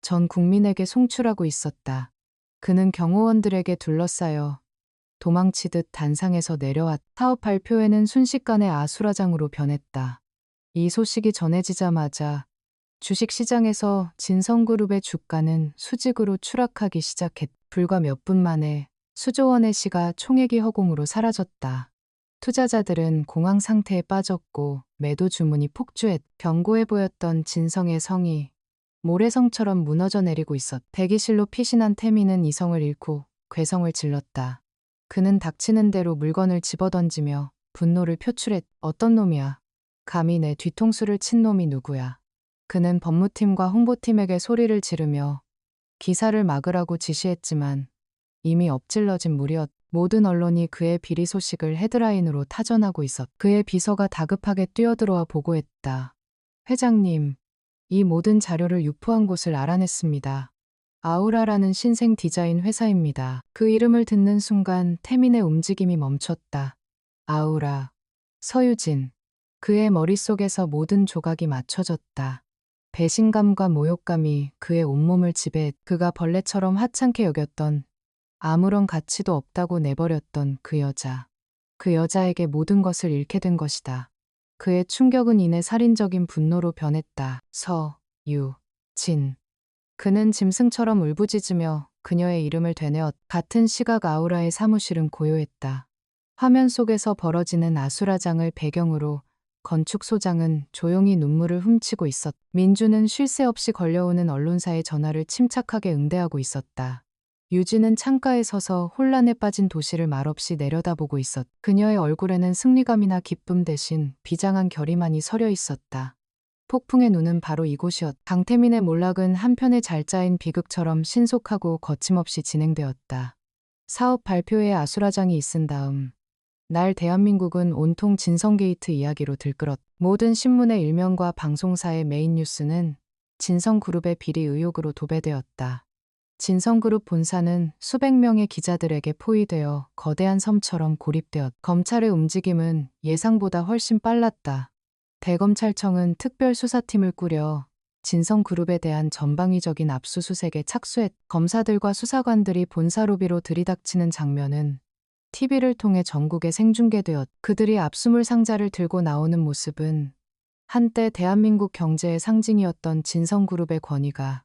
전 국민에게 송출하고 있었다. 그는 경호원들에게 둘러싸여 도망치듯 단상에서 내려왔. 사업 발표회는 순식간에 아수라장으로 변했다. 이 소식이 전해지자마자 주식시장에서 진성그룹의 주가는 수직으로 추락하기 시작했. 불과 몇 분 만에 수조 원의 시가 총액이 허공으로 사라졌다. 투자자들은 공황 상태에 빠졌고 매도 주문이 폭주했. 견고해 보였던 진성의 성이 모래성처럼 무너져 내리고 있었. 대기실로 피신한 태민은 이성을 잃고 괴성을 질렀다. 그는 닥치는 대로 물건을 집어던지며 분노를 표출했. 어떤 놈이야? 감히 내 뒤통수를 친 놈이 누구야? 그는 법무팀과 홍보팀에게 소리를 지르며 기사를 막으라고 지시했지만 이미 엎질러진 물이었. 모든 언론이 그의 비리 소식을 헤드라인으로 타전하고 있었. 그의 비서가 다급하게 뛰어들어와 보고했다. 회장님, 이 모든 자료를 유포한 곳을 알아냈습니다. 아우라라는 신생 디자인 회사입니다. 그 이름을 듣는 순간 태민의 움직임이 멈췄다. 아우라. 서유진. 그의 머릿속에서 모든 조각이 맞춰졌다. 배신감과 모욕감이 그의 온몸을 지배했. 그가 벌레처럼 하찮게 여겼던, 아무런 가치도 없다고 내버렸던 그 여자. 그 여자에게 모든 것을 잃게 된 것이다. 그의 충격은 이내 살인적인 분노로 변했다. 서유진. 그는 짐승처럼 울부짖으며 그녀의 이름을 되뇌었. 같은 시각 아우라의 사무실은 고요했다. 화면 속에서 벌어지는 아수라장을 배경으로 건축소장은 조용히 눈물을 훔치고 있었. 민주는 쉴 새 없이 걸려오는 언론사의 전화를 침착하게 응대하고 있었다. 유진은 창가에 서서 혼란에 빠진 도시를 말없이 내려다보고 있었. 그녀의 얼굴에는 승리감이나 기쁨 대신 비장한 결의만이 서려 있었다. 폭풍의 눈은 바로 이곳이었. 강태민의 몰락은 한편의 잘 짜인 비극처럼 신속하고 거침없이 진행되었다. 사업 발표회에 아수라장이 있은 다음 날 대한민국은 온통 진성게이트 이야기로 들끓었. 모든 신문의 일면과 방송사의 메인 뉴스는 진성그룹의 비리 의혹으로 도배되었다. 진성그룹 본사는 수백 명의 기자들에게 포위되어 거대한 섬처럼 고립되었. 검찰의 움직임은 예상보다 훨씬 빨랐다. 대검찰청은 특별수사팀을 꾸려 진성그룹에 대한 전방위적인 압수수색에 착수했. 검사들과 수사관들이 본사 로비로 들이닥치는 장면은 TV를 통해 전국에 생중계되었. 그들이 압수물 상자를 들고 나오는 모습은 한때 대한민국 경제의 상징이었던 진성그룹의 권위가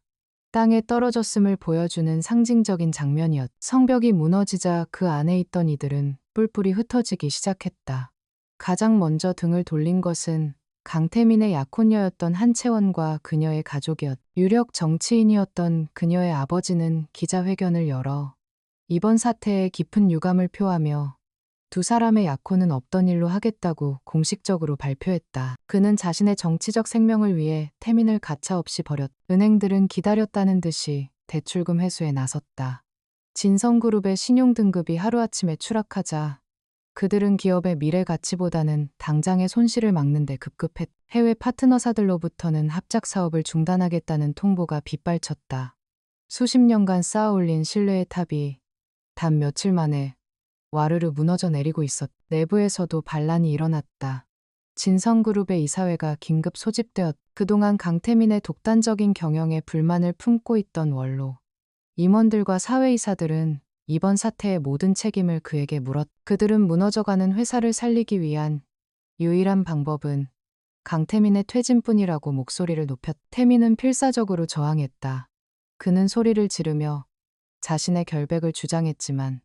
땅에 떨어졌음을 보여주는 상징적인 장면이었. 성벽이 무너지자 그 안에 있던 이들은 뿔뿔이 흩어지기 시작했다. 가장 먼저 등을 돌린 것은 강태민의 약혼녀였던 한채원과 그녀의 가족이었. 유력 정치인이었던 그녀의 아버지는 기자회견을 열어 이번 사태에 깊은 유감을 표하며 두 사람의 약혼은 없던 일로 하겠다고 공식적으로 발표했다. 그는 자신의 정치적 생명을 위해 태민을 가차없이 버렸. 은행들은 기다렸다는 듯이 대출금 회수에 나섰다. 진성그룹의 신용등급이 하루아침에 추락하자 그들은 기업의 미래 가치보다는 당장의 손실을 막는 데 급급했. 해외 파트너사들로부터는 합작 사업을 중단하겠다는 통보가 빗발쳤다. 수십 년간 쌓아올린 신뢰의 탑이 단 며칠 만에 와르르 무너져 내리고 있었. 내부에서도 반란이 일어났다. 진성그룹의 이사회가 긴급 소집되었. 그동안 강태민의 독단적인 경영에 불만을 품고 있던 원로 임원들과 사회이사들은 이번 사태의 모든 책임을 그에게 물었. 그들은 무너져가는 회사를 살리기 위한 유일한 방법은 강태민의 퇴진뿐이라고 목소리를 높였. 태민은 필사적으로 저항했다. 그는 소리를 지르며 자신의 결백을 주장했지만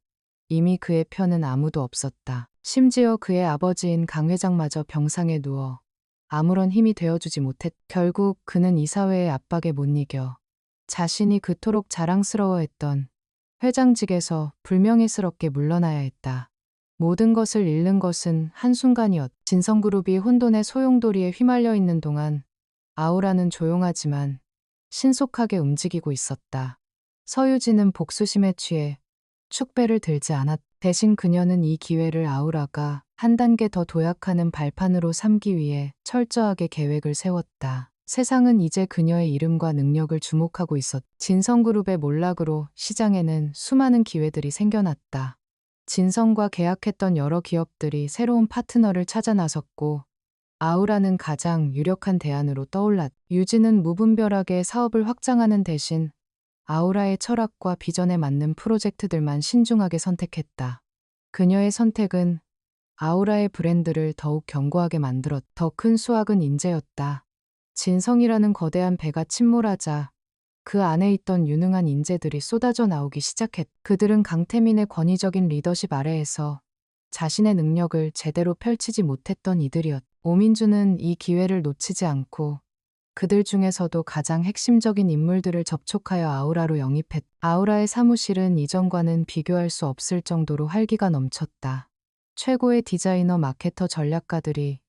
이미 그의 편은 아무도 없었다. 심지어 그의 아버지인 강 회장마저 병상에 누워 아무런 힘이 되어주지 못했. 결국 그는 이사회의 압박에 못 이겨 자신이 그토록 자랑스러워했던 회장직에서 불명예스럽게 물러나야 했다. 모든 것을 잃는 것은 한순간이었. 진성그룹이 혼돈의 소용돌이에 휘말려 있는 동안 아우라는 조용하지만 신속하게 움직이고 있었다. 서유진은 복수심에 취해 축배를 들지 않았. 대신 그녀는 이 기회를 아우라가 한 단계 더 도약하는 발판으로 삼기 위해 철저하게 계획을 세웠다. 세상은 이제 그녀의 이름과 능력을 주목하고 있었. 진성그룹의 몰락으로 시장에는 수많은 기회들이 생겨났다. 진성과 계약했던 여러 기업들이 새로운 파트너를 찾아 나섰고 아우라는 가장 유력한 대안으로 떠올랐. 유진은 무분별하게 사업을 확장하는 대신 아우라의 철학과 비전에 맞는 프로젝트들만 신중하게 선택했다. 그녀의 선택은 아우라의 브랜드를 더욱 견고하게 만들었. 더 큰 수확은 인재였다. 진성이라는 거대한 배가 침몰하자 그 안에 있던 유능한 인재들이 쏟아져 나오기 시작했. 그들은 강태민의 권위적인 리더십 아래에서 자신의 능력을 제대로 펼치지 못했던 이들이었. 오민주는 이 기회를 놓치지 않고 그들 중에서도 가장 핵심적인 인물들을 접촉하여 아우라로 영입했. 아우라의 사무실은 이전과는 비교할 수 없을 정도로 활기가 넘쳤다. 최고의 디자이너 마케터 전략가들이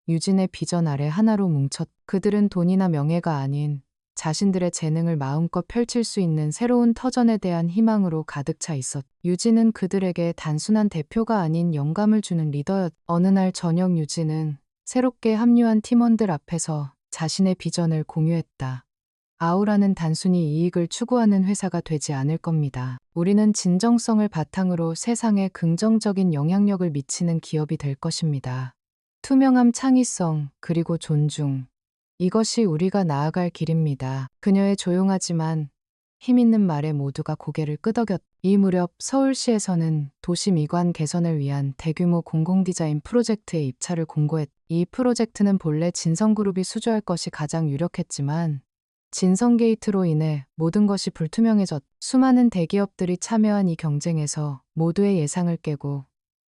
유진의 비전 아래 하나로 뭉쳤. 그들은 돈이나 명예가 아닌 자신들의 재능을 마음껏 펼칠 수 있는 새로운 터전에 대한 희망으로 가득 차 있었. 유진은 그들에게 단순한 대표가 아닌 영감을 주는 리더였. 어느 날 저녁 유진은 새롭게 합류한 팀원들 앞에서 자신의 비전을 공유했다. 아우라는 단순히 이익을 추구하는 회사가 되지 않을 겁니다. 우리는 진정성을 바탕으로 세상에 긍정적인 영향력을 미치는 기업이 될 것입니다. 투명함, 창의성, 그리고 존중. 이것이 우리가 나아갈 길입니다. 그녀의 조용하지만 힘있는 말에 모두가 고개를 끄덕였. 이 무렵 서울시에서는 도시 미관 개선을 위한 대규모 공공디자인 프로젝트의 입찰을 공고했. 이 프로젝트는 본래 진성그룹이 수주할 것이 가장 유력했지만 진성게이트로 인해 모든 것이 불투명해졌. 수많은 대기업들이 참여한 이 경쟁에서 모두의 예상을 깨고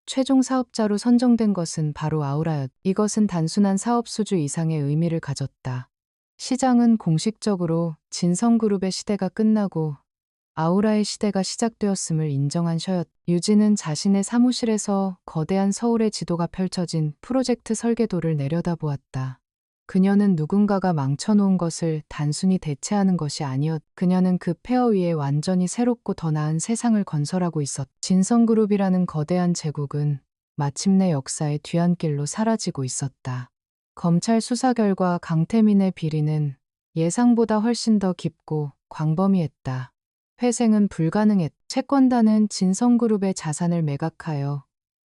최종 사업자로 선정된 것은 바로 아우라였. 이것은 단순한 사업 수주 이상의 의미를 가졌다. 시장은 공식적으로 진성그룹의 시대가 끝나고 아우라의 시대가 시작되었음을 인정한 셔였. 유진은 자신의 사무실에서 거대한 서울의 지도가 펼쳐진 프로젝트 설계도를 내려다보았다. 그녀는 누군가가 망쳐놓은 것을 단순히 대체하는 것이 아니었. 그녀는 그 폐허 위에 완전히 새롭고 더 나은 세상을 건설하고 있었. 진성그룹이라는 거대한 제국은 마침내 역사의 뒤안길로 사라지고 있었다. 검찰 수사 결과 강태민의 비리는 예상보다 훨씬 더 깊고 광범위했다. 회생은 불가능했. 채권단은 진성그룹의 자산을 매각하여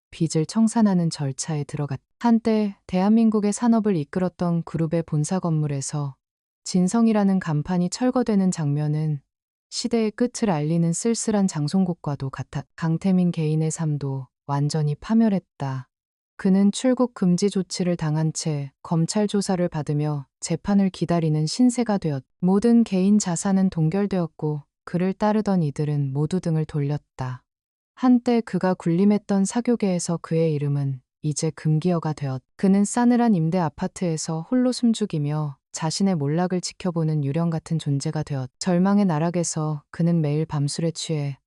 빚을 청산하는 절차에 들어갔. 한때 대한민국의 산업을 이끌었던 그룹의 본사 건물에서 진성이라는 간판이 철거되는 장면은 시대의 끝을 알리는 쓸쓸한 장송곡과도 같았. 강태민 개인의 삶도 완전히 파멸했다. 그는 출국 금지 조치를 당한 채 검찰 조사를 받으며 재판을 기다리는 신세가 되었다. 모든 개인 자산은 동결되었고 그를 따르던 이들은 모두 등을 돌렸다. 한때 그가 군림했던 사교계에서 그의 이름은 이제 금기어가 되었다. 그는 싸늘한 임대 아파트에서 홀로 숨죽이며 자신의 몰락을 지켜보는 유령 같은 존재가 되었다. 절망의 나락에서 그는 매일 밤술에 취해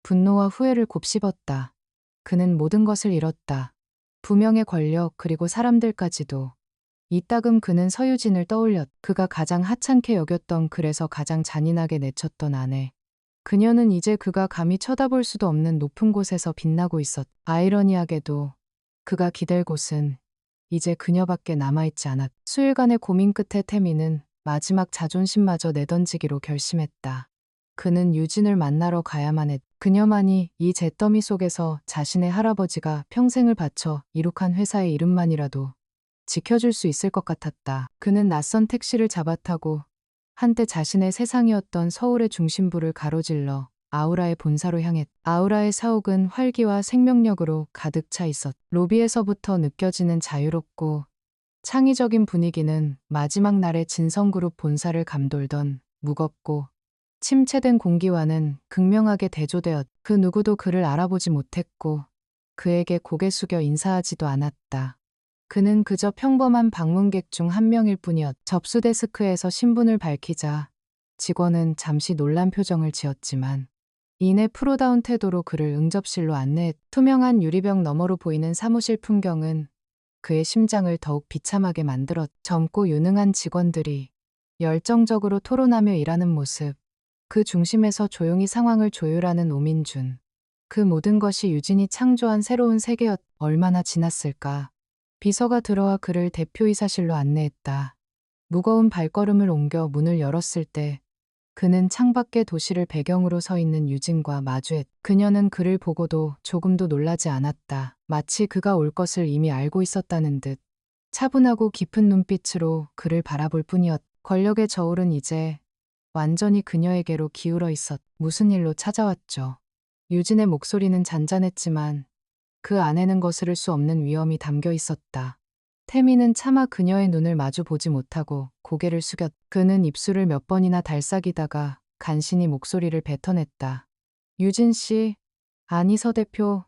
분노와 후회를 곱씹었다. 그는 모든 것을 잃었다. 부명의 권력 그리고 사람들까지도. 이따금 그는 서유진을 떠올렸다. 그가 가장 하찮게 여겼던 그래서 가장 잔인하게 내쳤던 아내. 그녀는 이제 그가 감히 쳐다볼 수도 없는 높은 곳에서 빛나고 있었다. 아이러니하게도 그가 기댈 곳은 이제 그녀밖에 남아있지 않았다. 수일간의 고민 끝에 태미는 마지막 자존심마저 내던지기로 결심했다. 그는 유진을 만나러 가야만 했다. 그녀만이 이 잿더미 속에서 자신의 할아버지가 평생을 바쳐 이룩한 회사의 이름만이라도 지켜줄 수 있을 것 같았다. 그는 낯선 택시를 잡아타고 한때 자신의 세상이었던 서울의 중심부를 가로질러 아우라의 본사로 향했다. 아우라의 사옥은 활기와 생명력으로 가득 차 있었다. 로비에서부터 느껴지는 자유롭고 창의적인 분위기는 마지막 날의 진성그룹 본사를 감돌던 무겁고 침체된 공기와는 극명하게 대조되었다. 그 누구도 그를 알아보지 못했고 그에게 고개 숙여 인사하지도 않았다. 그는 그저 평범한 방문객 중 한 명일 뿐이었다. 접수 데스크에서 신분을 밝히자 직원은 잠시 놀란 표정을 지었지만 이내 프로다운 태도로 그를 응접실로 안내했다. 투명한 유리병 너머로 보이는 사무실 풍경은 그의 심장을 더욱 비참하게 만들었다. 젊고 유능한 직원들이 열정적으로 토론하며 일하는 모습. 그 중심에서 조용히 상황을 조율하는 오민준. 그 모든 것이 유진이 창조한 새로운 세계였다. 얼마나 지났을까. 비서가 들어와 그를 대표이사실로 안내했다. 무거운 발걸음을 옮겨 문을 열었을 때 그는 창밖의 도시를 배경으로 서 있는 유진과 마주했다. 그녀는 그를 보고도 조금도 놀라지 않았다. 마치 그가 올 것을 이미 알고 있었다는 듯. 차분하고 깊은 눈빛으로 그를 바라볼 뿐이었다. 권력의 저울은 이제 완전히 그녀에게로 기울어 있었다. 무슨 일로 찾아왔죠? 유진의 목소리는 잔잔했지만 그 안에는 거스를 수 없는 위험이 담겨 있었다. 태미는 차마 그녀의 눈을 마주 보지 못하고 고개를 숙였다. 그는 입술을 몇 번이나 달싹이다가 간신히 목소리를 뱉어냈다. 유진 씨, 아니 서 대표,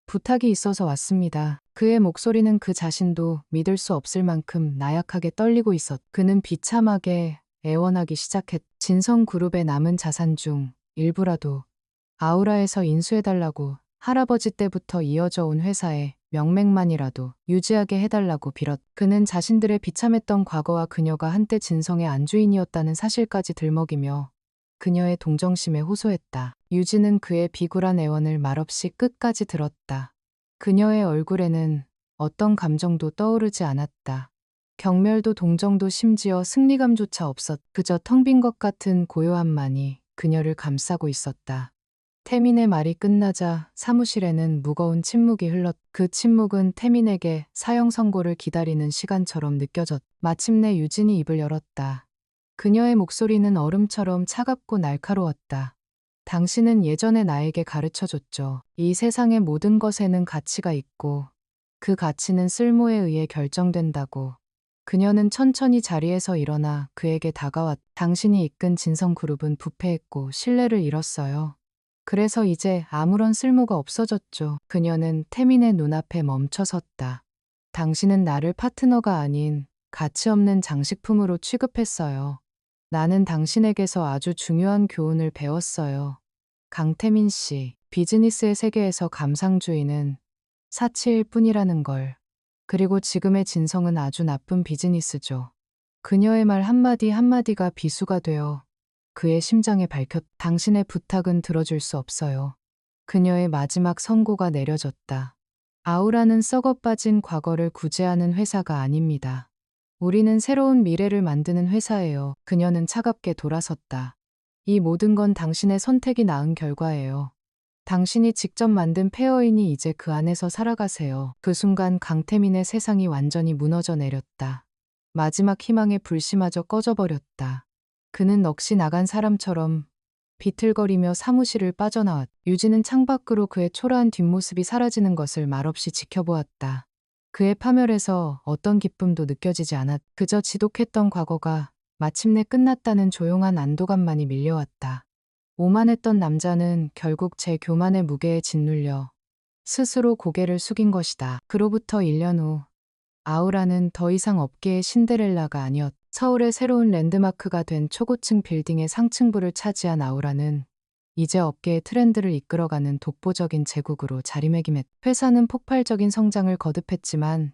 부탁이 있어서 왔습니다. 그의 목소리는 그 자신도 믿을 수 없을 만큼 나약하게 떨리고 있었다. 그는 비참하게 애원하기 시작했다. 진성그룹의 남은 자산 중 일부라도 아우라에서 인수해달라고 할아버지 때부터 이어져 온 회사의 명맥만이라도 유지하게 해달라고 빌었다. 그는 자신들의 비참했던 과거와 그녀가 한때 진성의 안주인이었다는 사실까지 들먹이며 그녀의 동정심에 호소했다. 유진은 그의 비굴한 애원을 말없이 끝까지 들었다. 그녀의 얼굴에는 어떤 감정도 떠오르지 않았다. 경멸도 동정도 심지어 승리감조차 없었. 그저 텅 빈 것 같은 고요함만이 그녀를 감싸고 있었다. 태민의 말이 끝나자 사무실에는 무거운 침묵이 흘렀. 그 침묵은 태민에게 사형 선고를 기다리는 시간처럼 느껴졌. 마침내 유진이 입을 열었다. 그녀의 목소리는 얼음처럼 차갑고 날카로웠다. 당신은 예전에 나에게 가르쳐줬죠. 이 세상의 모든 것에는 가치가 있고 그 가치는 쓸모에 의해 결정된다고. 그녀는 천천히 자리에서 일어나 그에게 다가왔. 당신이 이끈 진성그룹은 부패했고 신뢰를 잃었어요. 그래서 이제 아무런 쓸모가 없어졌죠. 그녀는 태민의 눈앞에 멈춰섰다. 당신은 나를 파트너가 아닌 가치 없는 장식품으로 취급했어요. 나는 당신에게서 아주 중요한 교훈을 배웠어요. 강태민 씨, 비즈니스의 세계에서 감상주의는 사치일 뿐이라는 걸. 그리고 지금의 진성은 아주 나쁜 비즈니스죠. 그녀의 말 한마디 한마디가 비수가 되어 그의 심장에 밝혔. 당신의 부탁은 들어줄 수 없어요. 그녀의 마지막 선고가 내려졌다. 아우라는 썩어빠진 과거를 구제하는 회사가 아닙니다. 우리는 새로운 미래를 만드는 회사예요. 그녀는 차갑게 돌아섰다. 이 모든 건 당신의 선택이 낳은 결과예요. 당신이 직접 만든 폐허이니 이제 그 안에서 살아가세요. 그 순간 강태민의 세상이 완전히 무너져 내렸다. 마지막 희망의 불씨마저 꺼져버렸다. 그는 넋이 나간 사람처럼 비틀거리며 사무실을 빠져나왔. 유진은 창밖으로 그의 초라한 뒷모습이 사라지는 것을 말없이 지켜보았다. 그의 파멸에서 어떤 기쁨도 느껴지지 않았. 그저 지독했던 과거가 마침내 끝났다는 조용한 안도감만이 밀려왔다. 오만했던 남자는 결국 제 교만의 무게에 짓눌려 스스로 고개를 숙인 것이다. 그로부터 1년 후 아우라는 더 이상 업계의 신데렐라가 아니었. 서울의 새로운 랜드마크가 된 초고층 빌딩의 상층부를 차지한 아우라는 이제 업계의 트렌드를 이끌어가는 독보적인 제국으로 자리매김했. 회사는 폭발적인 성장을 거듭했지만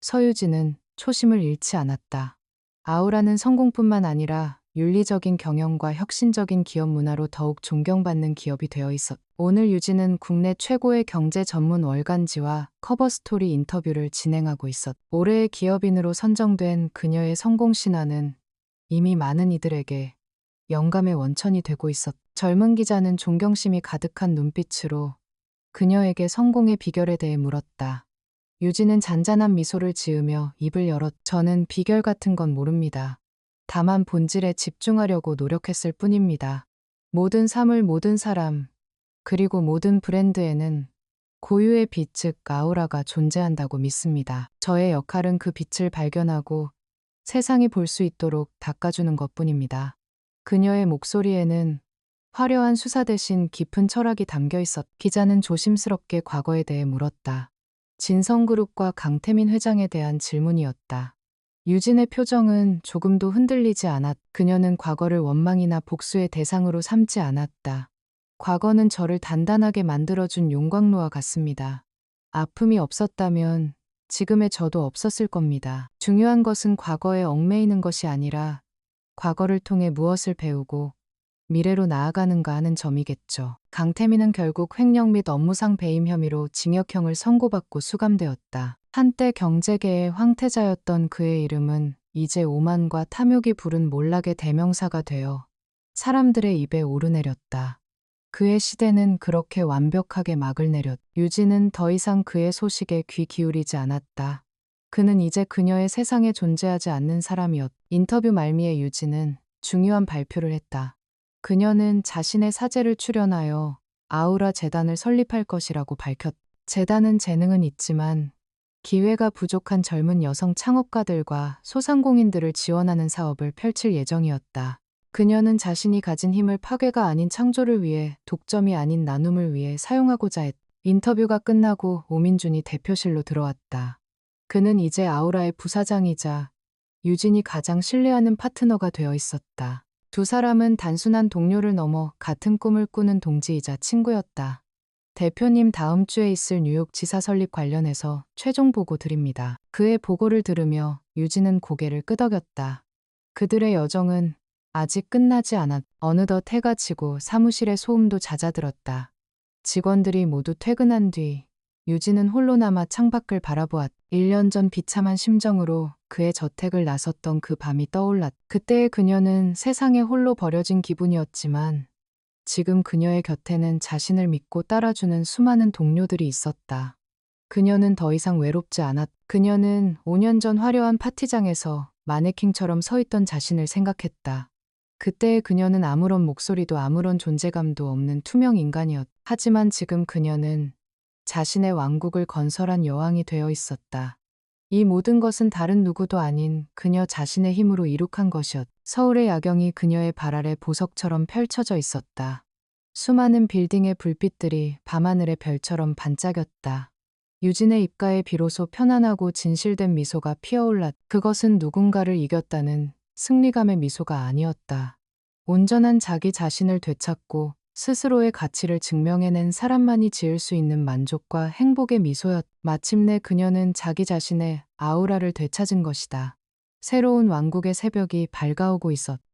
서유진은 초심을 잃지 않았다. 아우라는 성공뿐만 아니라 윤리적인 경영과 혁신적인 기업 문화로 더욱 존경받는 기업이 되어 있었. 오늘 유진은 국내 최고의 경제 전문 월간지와 커버 스토리 인터뷰를 진행하고 있었. 올해의 기업인으로 선정된 그녀의 성공 신화는 이미 많은 이들에게 영감의 원천이 되고 있었. 젊은 기자는 존경심이 가득한 눈빛으로 그녀에게 성공의 비결에 대해 물었다. 유진은 잔잔한 미소를 지으며 입을 열었. 저는 비결 같은 건 모릅니다. 다만 본질에 집중하려고 노력했을 뿐입니다. 모든 사물, 모든 사람, 그리고 모든 브랜드에는 고유의 빛, 즉 아우라가 존재한다고 믿습니다. 저의 역할은 그 빛을 발견하고 세상이 볼 수 있도록 닦아주는 것뿐입니다. 그녀의 목소리에는 화려한 수사 대신 깊은 철학이 담겨 있었. 기자는 조심스럽게 과거에 대해 물었다. 진성그룹과 강태민 회장에 대한 질문이었다. 유진의 표정은 조금도 흔들리지 않았. 그녀는 과거를 원망이나 복수의 대상으로 삼지 않았다. 과거는 저를 단단하게 만들어준 용광로와 같습니다. 아픔이 없었다면 지금의 저도 없었을 겁니다. 중요한 것은 과거에 얽매이는 것이 아니라 과거를 통해 무엇을 배우고 미래로 나아가는가 하는 점이겠죠. 강태민은 결국 횡령 및 업무상 배임 혐의로 징역형을 선고받고 수감되었다. 한때 경제계의 황태자였던 그의 이름은 이제 오만과 탐욕이 부른 몰락의 대명사가 되어 사람들의 입에 오르내렸다. 그의 시대는 그렇게 완벽하게 막을 내렸. 유진은 더 이상 그의 소식에 귀 기울이지 않았다. 그는 이제 그녀의 세상에 존재하지 않는 사람이었. 인터뷰 말미에 유진은 중요한 발표를 했다. 그녀는 자신의 사제를 출연하여 아우라 재단을 설립할 것이라고 밝혔. 재단은 재능은 있지만 기회가 부족한 젊은 여성 창업가들과 소상공인들을 지원하는 사업을 펼칠 예정이었다. 그녀는 자신이 가진 힘을 파괴가 아닌 창조를 위해, 독점이 아닌 나눔을 위해 사용하고자 했. 인터뷰가 끝나고 오민준이 대표실로 들어왔다. 그는 이제 아우라의 부사장이자 유진이 가장 신뢰하는 파트너가 되어 있었다. 두 사람은 단순한 동료를 넘어 같은 꿈을 꾸는 동지이자 친구였다. 대표님, 다음 주에 있을 뉴욕 지사 설립 관련해서 최종 보고 드립니다. 그의 보고를 들으며 유진은 고개를 끄덕였다. 그들의 여정은 아직 끝나지 않았. 어느덧 해가 지고 사무실의 소음도 잦아들었다. 직원들이 모두 퇴근한 뒤 유진은 홀로 남아 창밖을 바라보았. 1년 전 비참한 심정으로 그의 저택을 나섰던 그 밤이 떠올랐. 그때의 그녀는 세상에 홀로 버려진 기분이었지만 지금 그녀의 곁에는 자신을 믿고 따라주는 수많은 동료들이 있었다. 그녀는 더 이상 외롭지 않았. 그녀는 5년 전 화려한 파티장에서 마네킹처럼 서 있던 자신을 생각했다. 그때의 그녀는 아무런 목소리도 아무런 존재감도 없는 투명 인간이었. 하지만 지금 그녀는 자신의 왕국을 건설한 여왕이 되어 있었다. 이 모든 것은 다른 누구도 아닌 그녀 자신의 힘으로 이룩한 것이었. 서울의 야경이 그녀의 발 아래 보석처럼 펼쳐져 있었다. 수많은 빌딩의 불빛들이 밤하늘의 별처럼 반짝였다. 유진의 입가에 비로소 편안하고 진실된 미소가 피어올랐. 그것은 누군가를 이겼다는 승리감의 미소가 아니었다. 온전한 자기 자신을 되찾고 스스로의 가치를 증명해낸 사람만이 지을 수 있는 만족과 행복의 미소였. 마침내 그녀는 자기 자신의 아우라를 되찾은 것이다. 새로운 왕국의 새벽이 밝아오고 있었.